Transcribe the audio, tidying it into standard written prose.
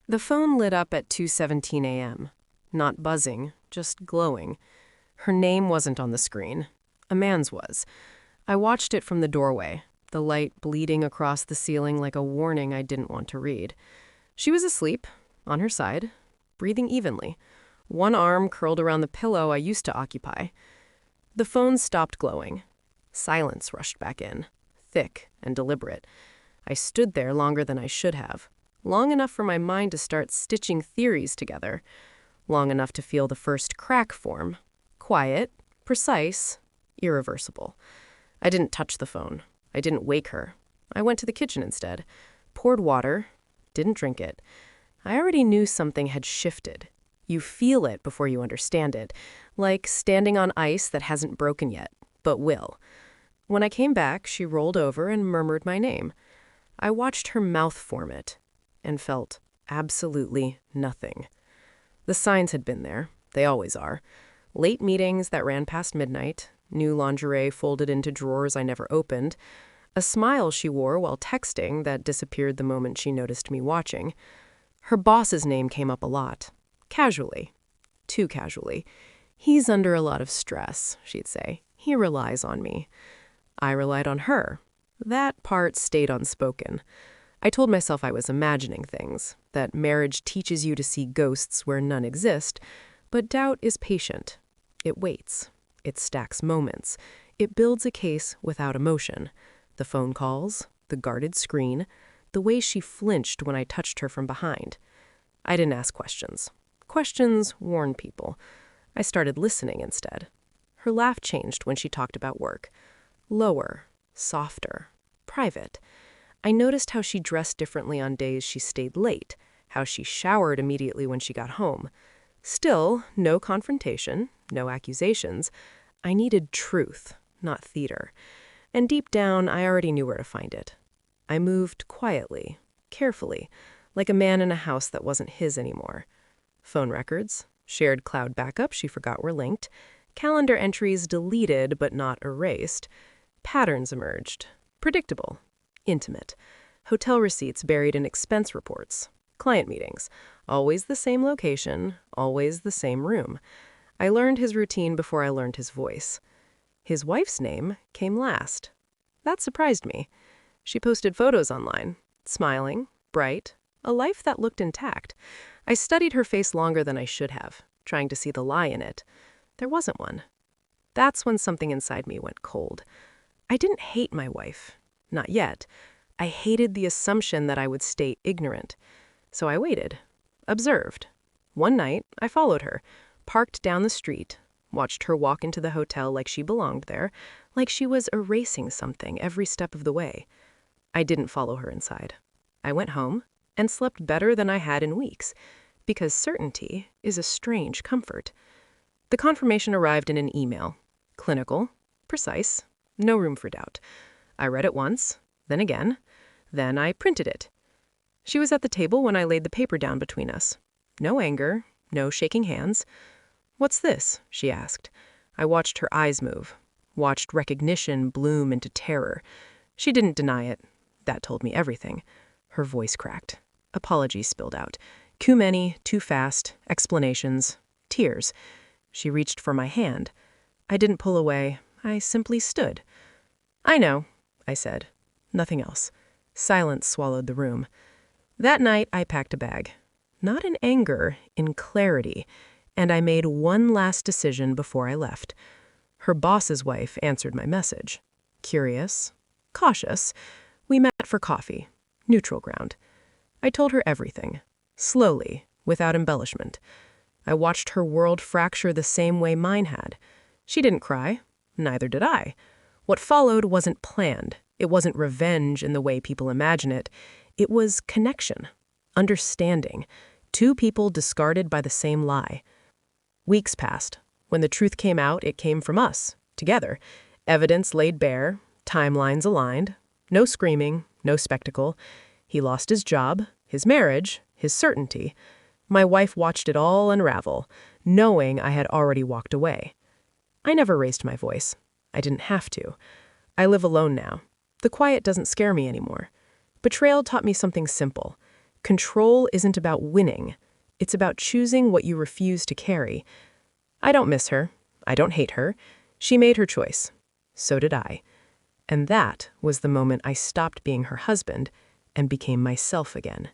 The phone lit up at 2:17 a.m. Not buzzing, just glowing. Her name wasn't on the screen. A man's was. I watched it from the doorway, the light bleeding across the ceiling like a warning I didn't want to read. She was asleep, on her side, breathing evenly, one arm curled around the pillow I used to occupy. The phone stopped glowing. Silence rushed back in, thick and deliberate. I stood there longer than I should have, long enough for my mind to start stitching theories together, long enough to feel the first crack form. Quiet, precise, irreversible. I didn't touch the phone. I didn't wake her. I went to the kitchen instead, poured water, didn't drink it. I already knew something had shifted. You feel it before you understand it, like standing on ice that hasn't broken yet, but will. When I came back, she rolled over and murmured my name. I watched her mouth form it and felt absolutely nothing. The signs had been there. They always are. Late meetings that ran past midnight, new lingerie folded into drawers I never opened, a smile she wore while texting that disappeared the moment she noticed me watching. Her boss's name came up a lot. Casually. Too casually. "He's under a lot of stress," she'd say. "He relies on me." I relied on her. That part stayed unspoken. I told myself I was imagining things, that marriage teaches you to see ghosts where none exist, but doubt is patient. It waits. It stacks moments. It builds a case without emotion. The phone calls, the guarded screen, the way she flinched when I touched her from behind. I didn't ask questions. Questions warn people. I started listening instead. Her laugh changed when she talked about work. Lower, softer, private. I noticed how she dressed differently on days she stayed late, how she showered immediately when she got home. Still, no confrontation, no accusations. I needed truth, not theater. And deep down, I already knew where to find it. I moved quietly, carefully, like a man in a house that wasn't his anymore. Phone records, shared cloud backup she forgot were linked, calendar entries deleted but not erased. Patterns emerged. Predictable. Intimate. Hotel receipts buried in expense reports. Client meetings. Always the same location, always the same room. I learned his routine before I learned his voice. His wife's name came last. That surprised me. She posted photos online. Smiling, bright, a life that looked intact. I studied her face longer than I should have, trying to see the lie in it. There wasn't one. That's when something inside me went cold. I didn't hate my wife. Not yet. I hated the assumption that I would stay ignorant. So I waited. Observed. One night, I followed her, parked down the street, watched her walk into the hotel like she belonged there, like she was erasing something every step of the way. I didn't follow her inside. I went home and slept better than I had in weeks, because certainty is a strange comfort. The confirmation arrived in an email. Clinical, precise, no room for doubt. I read it once, then again, then I printed it. She was at the table when I laid the paper down between us. No anger, no shaking hands. "What's this?" she asked. I watched her eyes move, watched recognition bloom into terror. She didn't deny it. That told me everything. Her voice cracked. Apologies spilled out. Too many, too fast, explanations, tears. She reached for my hand. I didn't pull away. I simply stood. "I know," I said. Nothing else. Silence swallowed the room. That night, I packed a bag. Not in anger, in clarity. And I made one last decision before I left. Her boss's wife answered my message. Curious, cautious. We met for coffee. Neutral ground. I told her everything. Slowly, without embellishment. I watched her world fracture the same way mine had. She didn't cry. Neither did I. What followed wasn't planned. It wasn't revenge in the way people imagine it. It was connection, understanding. Two people discarded by the same lie. Weeks passed. When the truth came out, it came from us, together. Evidence laid bare, timelines aligned. No screaming, no spectacle. He lost his job, his marriage, his certainty. My wife watched it all unravel, knowing I had already walked away. I never raised my voice. I didn't have to. I live alone now. The quiet doesn't scare me anymore. Betrayal taught me something simple. Control isn't about winning. It's about choosing what you refuse to carry. I don't miss her. I don't hate her. She made her choice. So did I. And that was the moment I stopped being her husband and became myself again.